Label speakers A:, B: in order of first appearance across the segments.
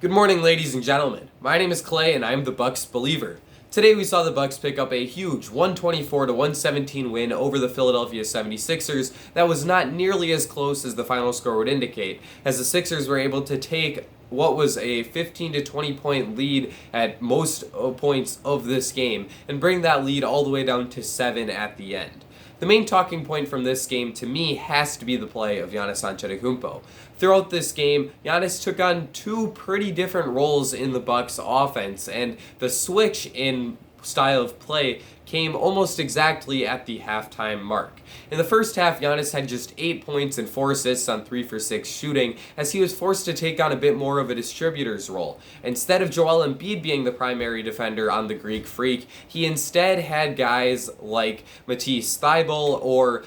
A: Good morning, ladies and gentlemen. My name is Clay, and I'm the Bucks believer. Today we saw the Bucks pick up a huge 124-117 win over the Philadelphia 76ers that was not nearly as close as the final score would indicate, as the Sixers were able to take what was a 15 to 20 point lead at most points of this game and bring that lead all the way down to 7 at the end. The main talking point from this game to me has to be the play of Giannis Antetokounmpo. Throughout this game, Giannis took on two pretty different roles in the Bucks offense, and the switch in style of play came almost exactly at the halftime mark. In the first half, Giannis had just 8 points and 4 assists on 3 for 6 shooting, as he was forced to take on a bit more of a distributor's role. Instead of Joel Embiid being the primary defender on the Greek Freak, he instead had guys like Matisse Thybulle or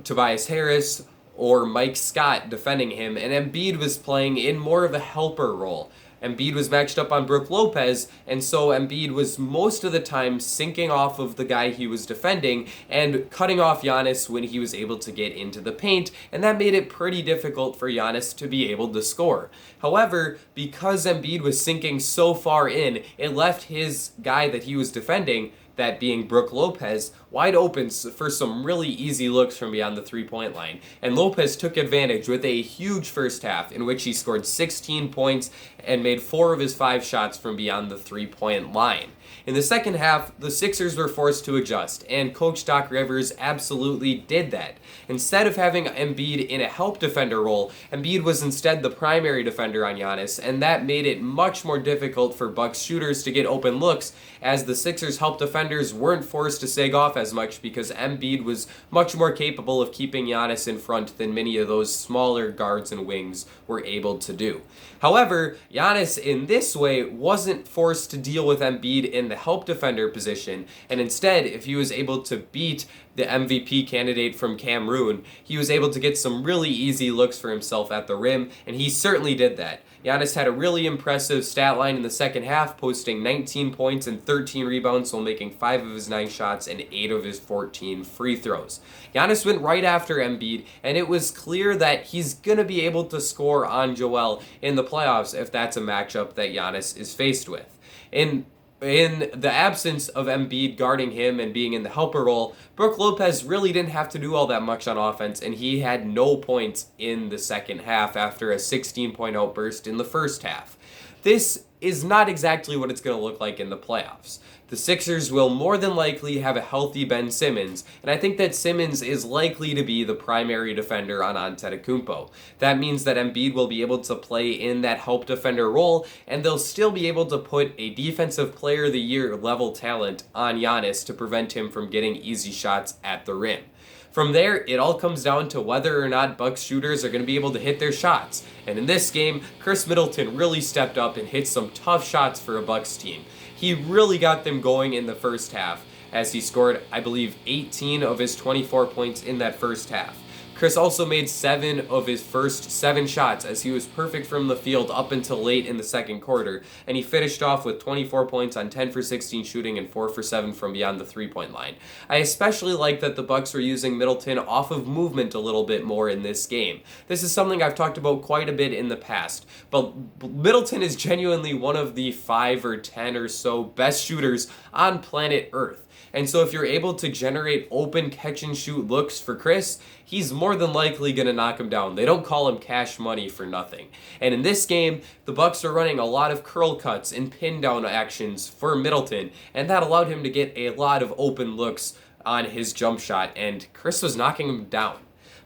A: Tobias Harris or Mike Scott defending him, and Embiid was playing in more of a helper role. Embiid was matched up on Brook Lopez, and so Embiid was most of the time sinking off of the guy he was defending and cutting off Giannis when he was able to get into the paint, and that made it pretty difficult for Giannis to be able to score. However, because Embiid was sinking so far in, it left his guy that he was defending, that being Brook Lopez, wide open for some really easy looks from beyond the three-point line. And Lopez took advantage with a huge first half in which he scored 16 points and made 4 of his 5 shots from beyond the three-point line. In the second half, the Sixers were forced to adjust, and Coach Doc Rivers absolutely did that. Instead of having Embiid in a help defender role, Embiid was instead the primary defender on Giannis, and that made it much more difficult for Bucks shooters to get open looks, as the Sixers' help defenders weren't forced to sag off as much because Embiid was much more capable of keeping Giannis in front than many of those smaller guards and wings were able to do. However, Giannis in this way wasn't forced to deal with Embiid in the help defender position, and instead, if he was able to beat the MVP candidate from Cameroon, he was able to get some really easy looks for himself at the rim, and he certainly did that. Giannis had a really impressive stat line in the second half, posting 19 points and 13 rebounds while making 5 of his 9 shots and 8 of his 14 free throws. Giannis went right after Embiid, and it was clear that he's going to be able to score on Joel in the playoffs if that's a matchup that Giannis is faced with. In the absence of Embiid guarding him and being in the helper role, Brook Lopez really didn't have to do all that much on offense, and he had no points in the second half after a 16-point outburst in the first half. This is not exactly what it's going to look like in the playoffs. The Sixers will more than likely have a healthy Ben Simmons, and I think that Simmons is likely to be the primary defender on Antetokounmpo. That means that Embiid will be able to play in that help defender role, and they'll still be able to put a Defensive Player of the Year level talent on Giannis to prevent him from getting easy shots at the rim. From there, it all comes down to whether or not Bucks shooters are going to be able to hit their shots. And in this game, Chris Middleton really stepped up and hit some tough shots for a Bucks team. He really got them going in the first half, as he scored, I believe, 18 of his 24 points in that first half. Chris also made 7 of his first 7 shots, as he was perfect from the field up until late in the second quarter, and he finished off with 24 points on 10 for 16 shooting and 4 for 7 from beyond the three-point line. I especially like that the Bucks were using Middleton off of movement a little bit more in this game. This is something I've talked about quite a bit in the past, but Middleton is genuinely one of the 5 or 10 or so best shooters on planet Earth. And so if you're able to generate open catch-and-shoot looks for Chris, he's more than likely going to knock him down. They don't call him cash money for nothing. And in this game, the Bucks are running a lot of curl cuts and pin-down actions for Middleton, and that allowed him to get a lot of open looks on his jump shot, and Chris was knocking him down.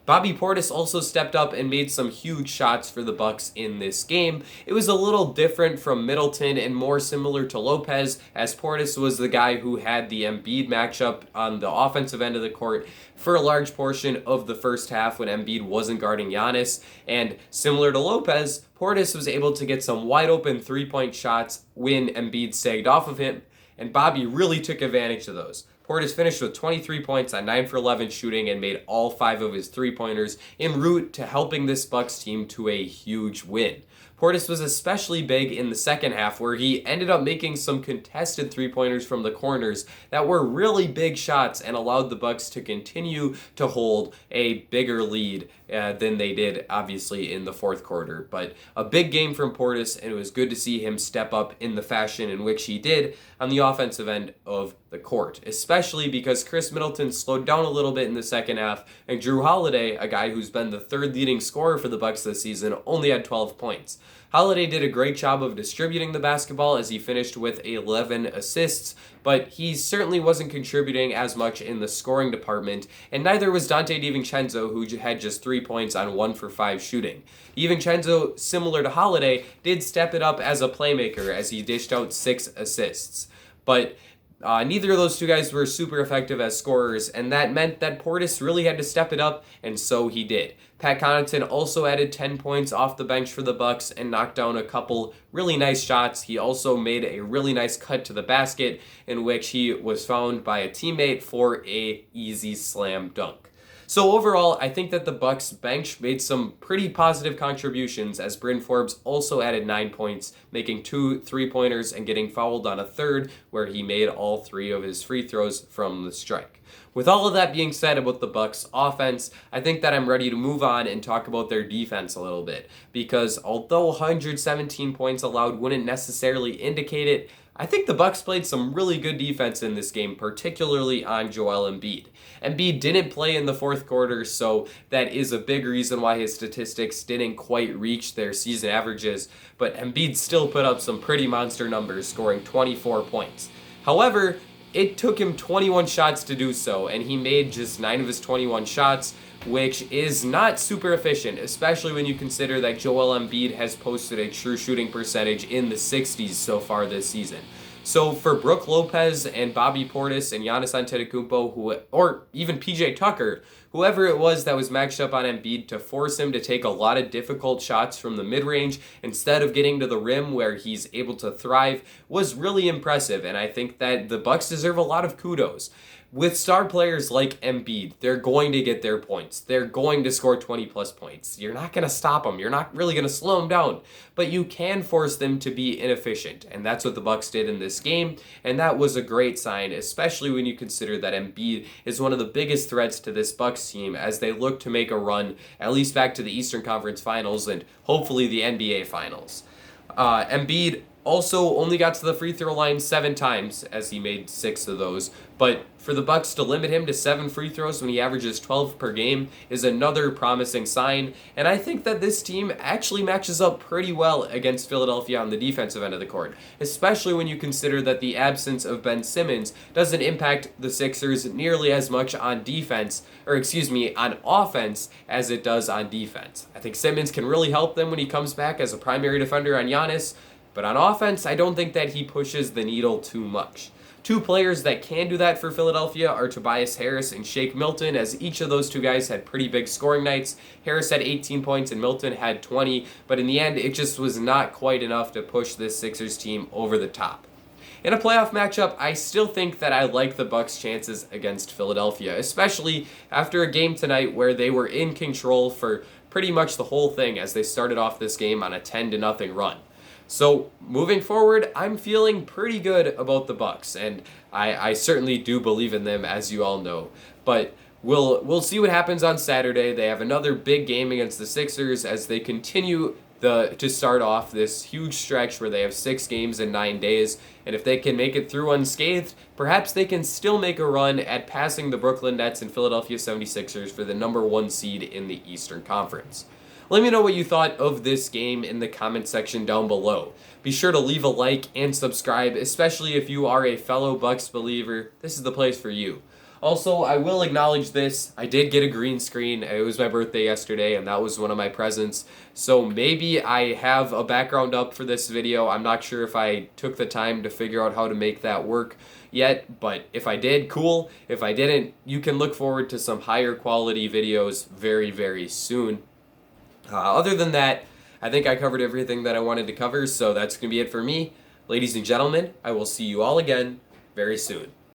A: Bobby Portis also stepped up and made some huge shots for the Bucks in this game. It was a little different from Middleton and more similar to Lopez, as Portis was the guy who had the Embiid matchup on the offensive end of the court for a large portion of the first half when Embiid wasn't guarding Giannis. And similar to Lopez, Portis was able to get some wide open three-point shots when Embiid sagged off of him, and Bobby really took advantage of those. Portis finished with 23 points on 9 for 11 shooting and made all 5 of his three-pointers en route to helping this Bucks team to a huge win. Portis was especially big in the second half, where he ended up making some contested three-pointers from the corners that were really big shots and allowed the Bucks to continue to hold a bigger lead than they did, obviously, in the fourth quarter. But a big game from Portis, and it was good to see him step up in the fashion in which he did on the offensive end of the court, especially because Chris Middleton slowed down a little bit in the second half, and Drew Holiday, a guy who's been the third leading scorer for the Bucks this season, only had 12 points. Holiday did a great job of distributing the basketball as he finished with 11 assists, but he certainly wasn't contributing as much in the scoring department, and neither was Dante DiVincenzo, who had just 3 points on 1 for 5 shooting. DiVincenzo, similar to Holiday, did step it up as a playmaker as he dished out 6 assists. But neither of those two guys were super effective as scorers, and that meant that Portis really had to step it up, and so he did. Pat Connaughton also added 10 points off the bench for the Bucks and knocked down a couple really nice shots. He also made a really nice cut to the basket in which he was found by a teammate for a easy slam dunk. So overall, I think that the Bucks bench made some pretty positive contributions, as Bryn Forbes also added 9 points, making 2 3-pointers and getting fouled on a third where he made all 3 of his free throws from the strike. With all of that being said about the Bucks offense, I think that I'm ready to move on and talk about their defense a little bit, because although 117 points allowed wouldn't necessarily indicate it, I think the Bucks played some really good defense in this game, particularly on Joel Embiid. Embiid didn't play in the fourth quarter, so that is a big reason why his statistics didn't quite reach their season averages, but Embiid still put up some pretty monster numbers, scoring 24 points. However, it took him 21 shots to do so, and he made just 9 of his 21 shots, which is not super efficient, especially when you consider that Joel Embiid has posted a true shooting percentage in the 60s so far this season. So for Brook Lopez and Bobby Portis and Giannis Antetokounmpo, or even PJ Tucker, whoever it was that was matched up on Embiid to force him to take a lot of difficult shots from the mid-range instead of getting to the rim where he's able to thrive, was really impressive, and I think that the Bucks deserve a lot of kudos. With star players like Embiid, they're going to get their points. They're going to score 20-plus points. You're not going to stop them. You're not really going to slow them down. But you can force them to be inefficient, and that's what the Bucks did in this game, and that was a great sign, especially when you consider that Embiid is one of the biggest threats to this Bucks team as they look to make a run, at least back to the Eastern Conference Finals and hopefully the NBA Finals. Embiid also only got to the free throw line 7 times, as he made 6 of those, but for the Bucks to limit him to 7 free throws when he averages 12 per game is another promising sign, and I think that this team actually matches up pretty well against Philadelphia on the defensive end of the court, especially when you consider that the absence of Ben Simmons doesn't impact the Sixers nearly as much on on offense as it does on defense. I think Simmons can really help them when he comes back as a primary defender on Giannis, but on offense, I don't think that he pushes the needle too much. 2 players that can do that for Philadelphia are Tobias Harris and Shake Milton, as each of those 2 guys had pretty big scoring nights. Harris had 18 points and Milton had 20, but in the end, it just was not quite enough to push this Sixers team over the top. In a playoff matchup, I still think that I like the Bucks' chances against Philadelphia, especially after a game tonight where they were in control for pretty much the whole thing as they started off this game on a 10-0 run. So moving forward, I'm feeling pretty good about the Bucks, and I certainly do believe in them, as you all know. But we'll see what happens on Saturday. They have another big game against the Sixers as they continue to start off this huge stretch where they have 6 games in 9 days. And if they can make it through unscathed, perhaps they can still make a run at passing the Brooklyn Nets and Philadelphia 76ers for the number 1 seed in the Eastern Conference. Let me know what you thought of this game in the comment section down below. Be sure to leave a like and subscribe, especially if you are a fellow Bucks believer. This is the place for you. Also, I will acknowledge this. I did get a green screen. It was my birthday yesterday, and that was one of my presents. So maybe I have a background up for this video. I'm not sure if I took the time to figure out how to make that work yet, but if I did, cool. If I didn't, you can look forward to some higher quality videos very, very soon. Other than that, I think I covered everything that I wanted to cover, so that's going to be it for me. Ladies and gentlemen, I will see you all again very soon.